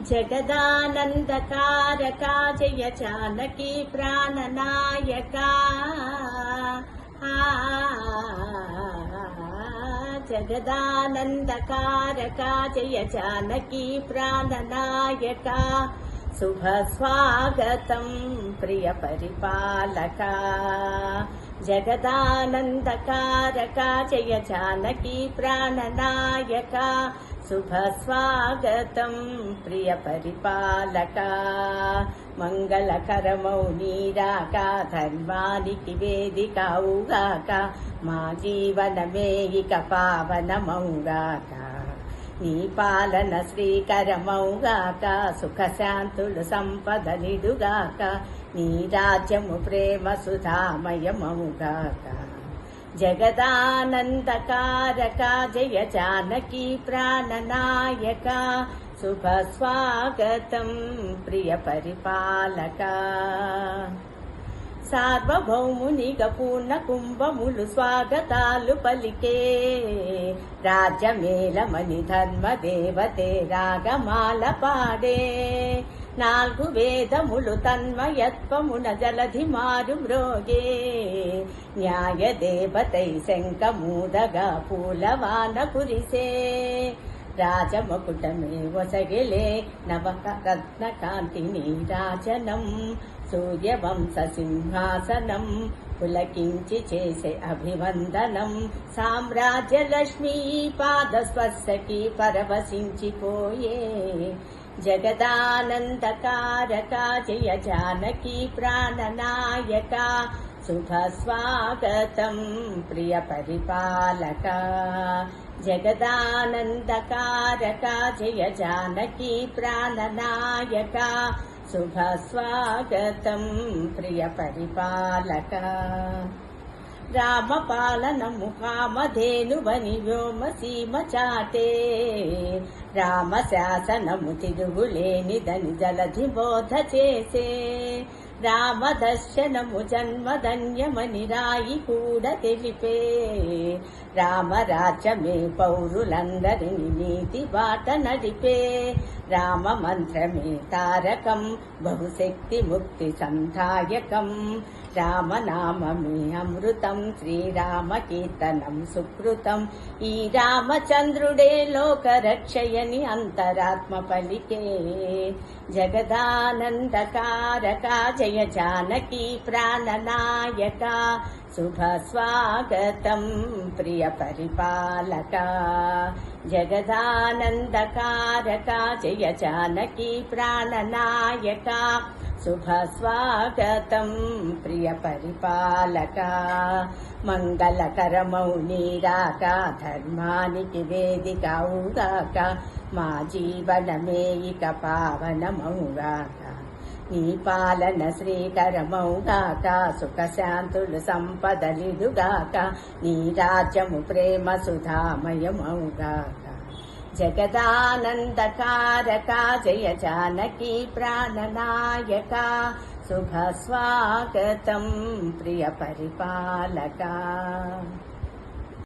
జగదానందకారకా జయ జానకి ప్రాణనాయకా జగదానందకారకా జయ జానకి ప్రాణనాయకా శుభ స్వాగతం ప్రియ పరిపాలకా జగదానందకారకా జయ జానకి ప్రాణనాయకా శుభ స్వాగతం ప్రియ పరిపాలకా మంగళకరమౌ నీరాక ధర్మానికి వేదికవుగాక మా జీవనమే ఇక పావనమౌగాక నీ పాలన శ్రీకరమౌగాక సుఖశాంతులు సంపద నిడుగాక నీ రాజ్యము ప్రేమ సుధామయమౌగాక జగదానందకారకా జయ జానకి ప్రాణనాయకా శుభ స్వాగతం ప్రియ పరిపాలకా సార్వభౌమునిగ పూర్ణ కుంభములు స్వాగతాలు పలికే రాజ్యమేలమని ధర్మదేవతే రాగమాల పాడే నాలుగు వేదములు తన్మయత్వమున జలధి మారు మ్రోగే న్యాయ దేవతై శంఖమూదగా పూలవాన కురిసే రాజమకుటమే వసగిలే నవరత్న కాంతి నీరాజనం సూర్యవంశ సింహాసనం పులకించి చేసే అభివందనం సామ్రాజ్య లక్ష్మీ పాద స్పర్శకి పరవశించిపోయే జగదానందకారకా జయ జానకి ప్రాణనాయకా శుభ స్వాగతం ప్రియ పరిపాలకా జగదానందకారకా జయ జానకి ప్రాణనాయకా శుభ స్వాగతం ప్రియ పరిపాలకా రామపాలనము కామధేనువని వ్యోమసీమ చాటే రామ శాసనము తిరుగులేనిదని జలధి బోధ చేసే రామ దర్శనము జన్మధన్యమని రాయి కూడా తెలిపే రామరాజ్యమే పౌరులందరిని నీతి బాట నడిపే రామ మంత్రమే తారకం బహుశక్తి ముక్తి సంధాయకం రామనామమే అమృతం శ్రీరామ కీర్తనం సుకృతం ఈ రామచంద్రుడే లోకరక్షయని అంతరాత్మ పలికే జగదానందకారకా జయ జానకి ప్రాణనాయకా శుభ స్వాగతం ప్రియ పరిపాలకా జగదానందకారకా జయ జానకి ప్రాణనాయకా శుభ స్వాగతం ప్రియ పరిపాలకా మంగళకరమౌ నీరాక ధర్మానికి వేదికవుగాక మా జీవనమే ఇక పావనమౌగాక నీ పాలన శ్రీకరమౌగాక సుఖశాంతులు సంపదలిదుగాక నీ రాజ్యము ప్రేమ సుధామయమౌగాక జగదానందకారకా జయ జానకి ప్రాణనాయకా శుభ స్వాగతం ప్రియ పరిపాలకా